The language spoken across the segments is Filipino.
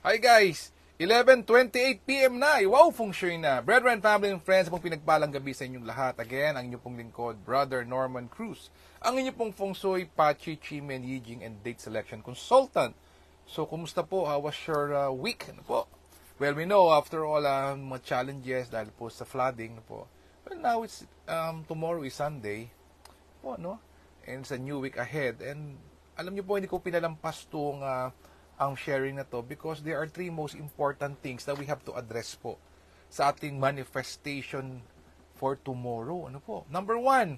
Hi guys! 11:28 PM na! Wow, feng shui na! Brethren, family, and friends, pong pinagpalang gabi sa inyong lahat. Again, ang inyong pong lingkod, Brother Norman Cruz. Ang inyong pong feng shui, Pachi, Chimen, Yijing, and date selection consultant. So, kumusta po? How was your week? Ano po? Well, we know, after all, mga challenges dahil po sa flooding, ano po. Well, now it's, tomorrow is Sunday. Po, no? And it's a new week ahead. And alam niyo po, hindi ko pinalampas tong ang sharing na to because there are three most important things that we have to address po sa ating manifestation for tomorrow. Ano po? Number one,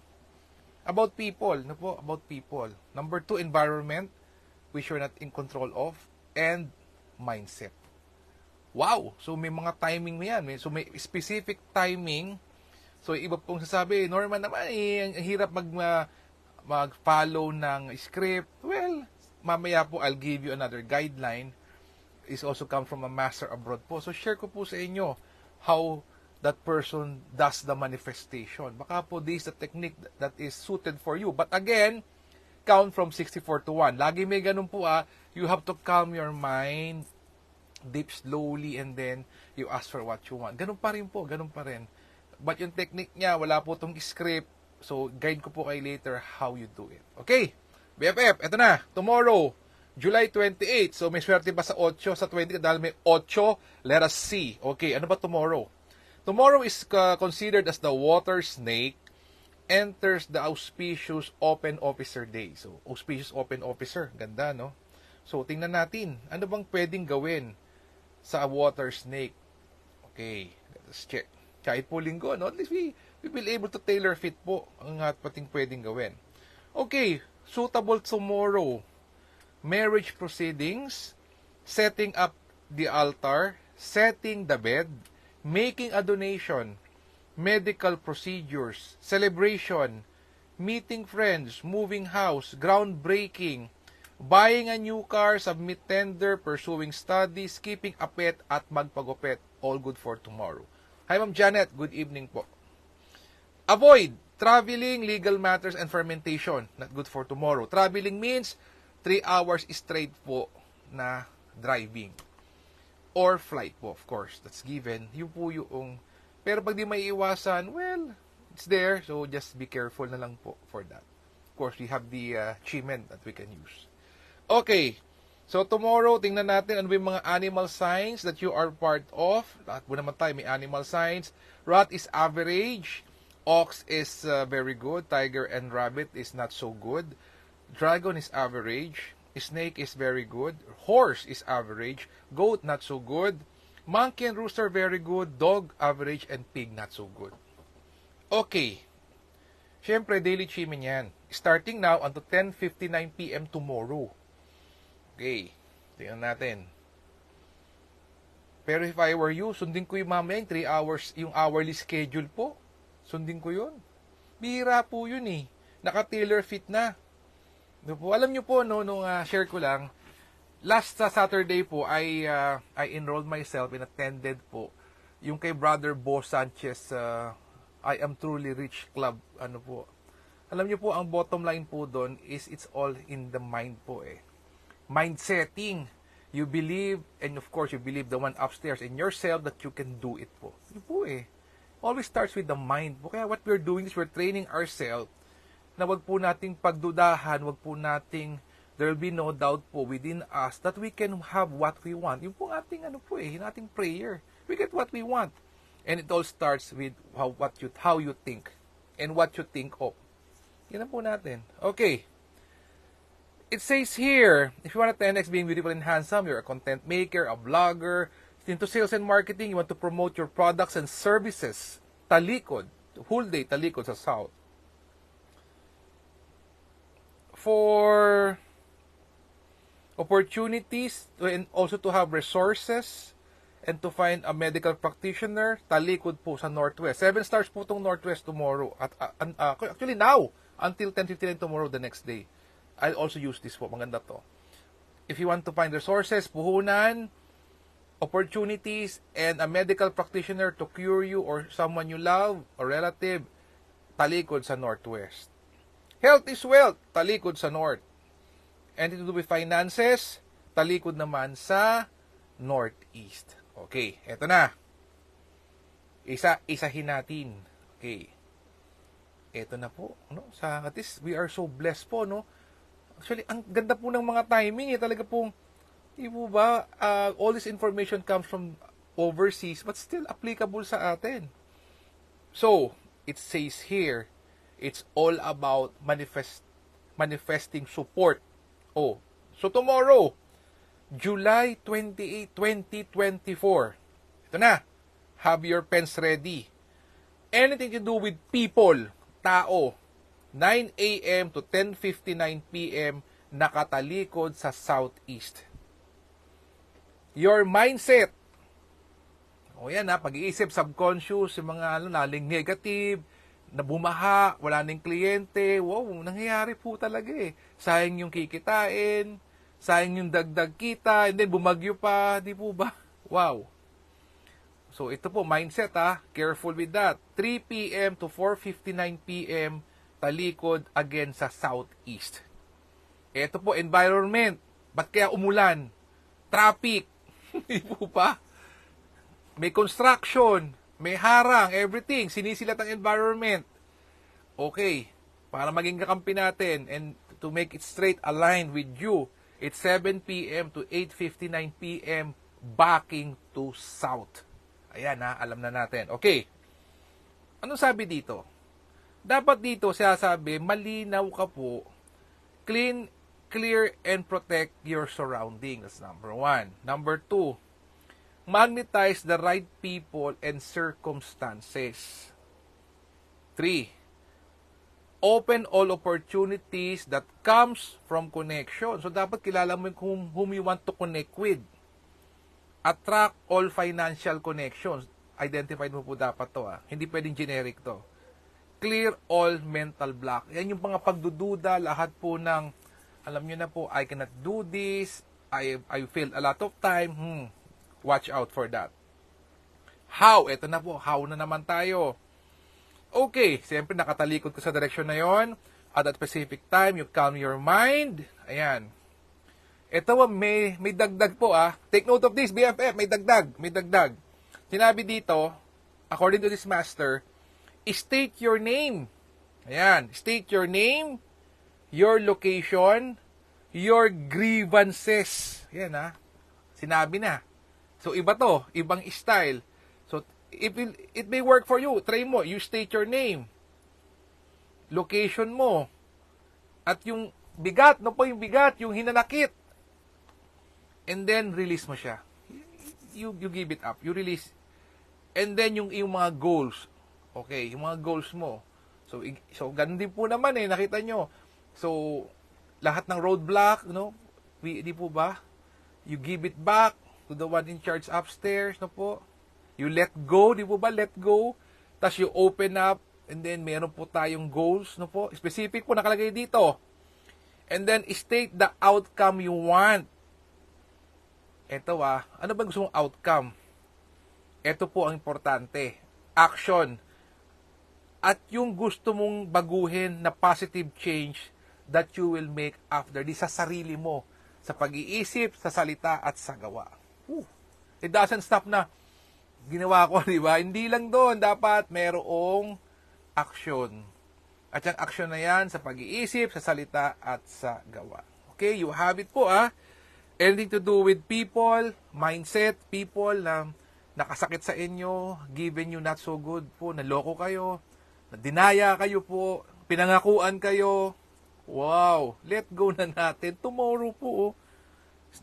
about people. Ano po? About people. Number two, environment, which we're not in control of, and mindset. Wow! So may mga timing mo yan. So may specific timing. So iba pong sasabi, Norman naman, ang hirap mag-follow ng script. Well, mamaya po I'll give you another guideline. Is also come from a master abroad po. So share ko po sa inyo how that person does the manifestation. Baka po this is the technique that is suited for you. But again, count from 64 to 1. Lagi may ganun po you have to calm your mind deep slowly and then you ask for what you want. Ganun pa rin po, ganun pa rin. But yung technique niya, wala po tong script. So guide ko po kayo later how you do it. Okay? BFF, eto na, tomorrow, July 28. So, may swerte ba sa 8, sa 20? Dahil may 8, let us see. Okay, ano ba tomorrow? Tomorrow is considered as the water snake enters the auspicious open officer day. So, auspicious open officer. Ganda, no? So, tingnan natin. Ano bang pwedeng gawin sa water snake? Okay, let's check. Kahit po linggo, no? At least we will able to tailor fit po ang pating pwedeng gawin. Okay, suitable tomorrow, marriage proceedings, setting up the altar, setting the bed, making a donation, medical procedures, celebration, meeting friends, moving house, groundbreaking, buying a new car, submit tender, pursuing studies, keeping a pet, at magpagupit. All good for tomorrow. Hi Ma'am Janet, good evening po. Avoid traveling, legal matters, and fermentation. Not good for tomorrow. Traveling means 3 hours straight po na driving. Or flight po, of course. That's given. Yun po yung... Pero pag di may iwasan, well, it's there. So just be careful na lang po for that. Of course, we have the Chimen that we can use. Okay. So tomorrow, tingnan natin ano ba yung mga animal signs that you are part of. Lahat po naman tayo may animal signs. Rat is average. Ox is very good. Tiger and rabbit is not so good. Dragon is average. Snake is very good. Horse is average. Goat not so good. Monkey and rooster very good. Dog average. And pig not so good. Okay. Siyempre, daily chimin yan. Starting now until 10:59 PM tomorrow. Okay. Tingnan natin. Pero if I were you, sundin ko yung mamaya 3 hours, yung hourly schedule po. Sundin ko yun. Bihira po yun eh. Naka-tailor fit na. Alam nyo po, nung share ko lang, last Saturday po, I enrolled myself and attended po yung kay Brother Bo Sanchez, I Am Truly Rich Club. Ano po. Alam nyo po, ang bottom line po doon is it's all in the mind po eh. Mind setting. You believe, and of course, you believe the one upstairs in yourself that you can do it po. Ano po eh. Always starts with the mind. Kaya what we're doing is we're training ourselves na wag po nating pagdudahan, wag po nating, there will be no doubt po within us that we can have what we want. Yung po ating yung ating prayer. We get what we want. And it all starts with how you think and what you think of. Yan po natin. Okay. It says here, if you want to 10x being beautiful and handsome, you're a content maker, a blogger, into sales and marketing, you want to promote your products and services. Talikod. Whole day, talikod sa South. For opportunities and also to have resources and to find a medical practitioner, talikod po sa Northwest. 7 stars po itong Northwest tomorrow. Actually now, until 10:59 tomorrow the next day. I'll also use this po. Maganda to. If you want to find resources, puhunan, opportunities, and a medical practitioner to cure you or someone you love or relative, talikod sa Northwest. Health is wealth, talikod sa North. And to do with finances, talikod naman sa northeast. Okay, eto na. Isahin natin. Okay. Eto na po, no? At least we are so blessed po, no? Actually, ang ganda po ng mga timing, eh. Talaga pong, di po ba, all this information comes from overseas, but still applicable sa atin. So, it says here, it's all about manifesting support. Oh, so tomorrow, July 28, 2024. Ito na. Have your pens ready. Anything to do with people, tao, 9 a.m. to 10:59 p.m. nakatalikod sa southeast. Your mindset. O yan ha, pag-iisip, subconscious, yung mga naling negative, na bumaha, wala nang kliyente, wow, nangyayari po talaga eh. Sayang yung kikitain, sayang yung dagdag kita, and then bumagyo pa, di po ba? Wow. So ito po, mindset ha, careful with that. 3 p.m. to 4:59 p.m. talikod again sa southeast. Ito po, environment. Ba't kaya umulan? Traffic. Di po ba? May construction, may harang, everything. Sinisilat ang environment. Okay, para maging kakampi natin and to make it straight aligned with you, it's 7 p.m. to 8:59 p.m. backing to south. Ayan ha, alam na natin. Okay, anong sabi dito? Dapat dito siya sabi, malinaw ka po, clean, clear, and protect your surroundings. That's number 1. Number 2, magnetize the right people and circumstances. 3, open all opportunities that comes from connection. So, dapat kilala mo whom you want to connect with. Attract all financial connections. Identified mo po dapat to. Hindi pwedeng generic to. Clear all mental block. Yan yung mga pagdududa, lahat po ng, alam nyo na po, I cannot do this, I failed a lot of time. Watch out for that. How? Ito na po, how na naman tayo. Okay, siyempre nakatalikod ka sa direksyon na yon. At that specific time, you calm your mind. Ayan. Ito may dagdag po Take note of this, BFF, may dagdag. Sinabi dito, according to this master, state your name. Ayan, state your name, your location, your grievances. Ayan sinabi na. So iba to, ibang style. So it may work for you. Try mo, you state your name, location mo, at yung bigat, yung bigat, yung hinanakit. And then release mo siya. You give it up, you release. And then yung mga goals. Okay, yung mga goals mo. So ganun din po naman nakita nyo. So lahat ng roadblock, di po ba? You give it back to the one in charge upstairs, po. You let go, di po ba? Let go. Tapos you open up, and then meron po tayong goals, po. Specific po nakalagay dito. And then state the outcome you want. Ito ano ba gusto mong outcome? Ito po ang importante. Action. At yung gusto mong baguhin na positive change that you will make after this sa sarili mo, sa pag-iisip, sa salita, at sa gawa. It doesn't stop na ginawa ko, di ba? Hindi lang doon. Dapat merong action. At yung action na yan sa pag-iisip, sa salita, at sa gawa. Okay, you have it po Anything to do with people, mindset, people na nakasakit sa inyo, given you not so good po, naloko kayo, dinaya kayo po, pinangakuan kayo. Wow, let go na natin. Tomorrow po,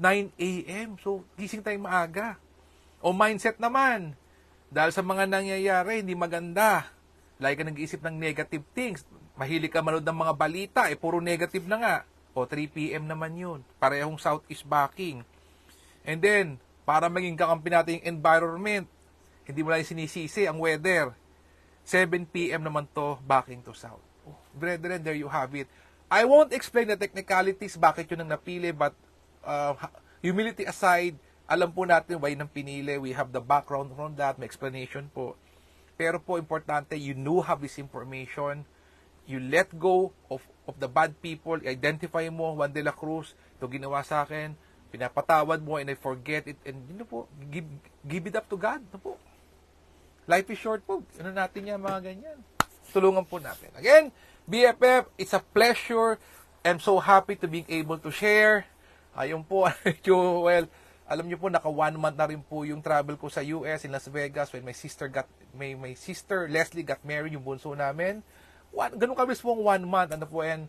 9 a.m. So, gising tayong maaga. O mindset naman, dahil sa mga nangyayari, hindi maganda. Lagi ka nag-iisip ng negative things. Mahilig ka manood ng mga balita, puro negative na nga. O 3 p.m. naman yun. Parehong southeast backing. And then, para maging kakampi natin yung environment, hindi mo lang sinisisi ang weather. 7 p.m. naman to, backing to south. Brethren, there you have it. I won't explain the technicalities, bakit yun ang napili, but humility aside, alam po natin why nang pinili. We have the background from that, may explanation po. Pero po, importante, you know have this information. You let go of the bad people. Identify mo, Juan de la Cruz, ito ginawa sa akin, pinapatawad mo and I forget it, and po, give it up to God. Po. Life is short po. Ano natin yan, mga ganyan. Tulungan po natin. Again, BFF, it's a pleasure. I'm so happy to being able to share. Ayun po, well, alam niyo po, naka 1 month na rin po yung travel ko sa US, in Las Vegas, when my sister Leslie got married, yung bunso namin. Ganun kabilis pong 1 month. Ano po, and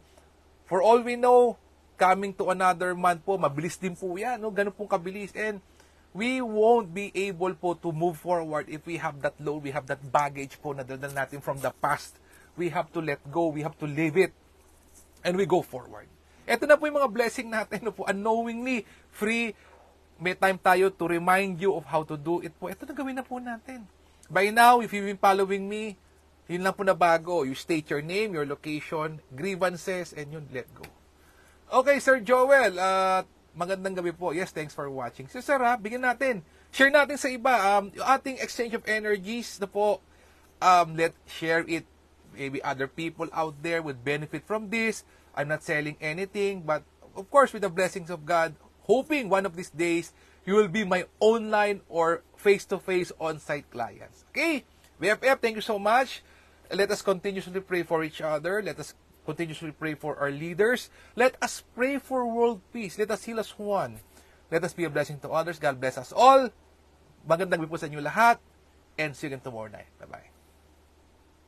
for all we know, coming to another month po, mabilis din po yan. No? Ganun pong kabilis. And we won't be able po to move forward if we have that load, we have that baggage po na dala natin from the past. We have to let go, we have to leave it, and we go forward. Ito na po yung mga blessing natin. No po, unknowingly, free, may time tayo to remind you of how to do it po. Ito na gawin na po natin. By now, if you've been following me, yun lang po na bago. You state your name, your location, grievances, and yun, let go. Okay, Sir Joel, magandang gabi po. Yes, thanks for watching. So, Sir, bigyan natin. Share natin sa iba. Yung ating exchange of energies na po, let's share it. Maybe other people out there would benefit from this. I'm not selling anything, but of course, with the blessings of God, hoping one of these days, you will be my online or face-to-face on-site clients. Okay? BFF, thank you so much. Let us continuously pray for each other. Let us continuously pray for our leaders. Let us pray for world peace. Let us heal as one. Let us be a blessing to others. God bless us all. Magandang gabi po sa inyo lahat. And see you again tomorrow night. Bye-bye.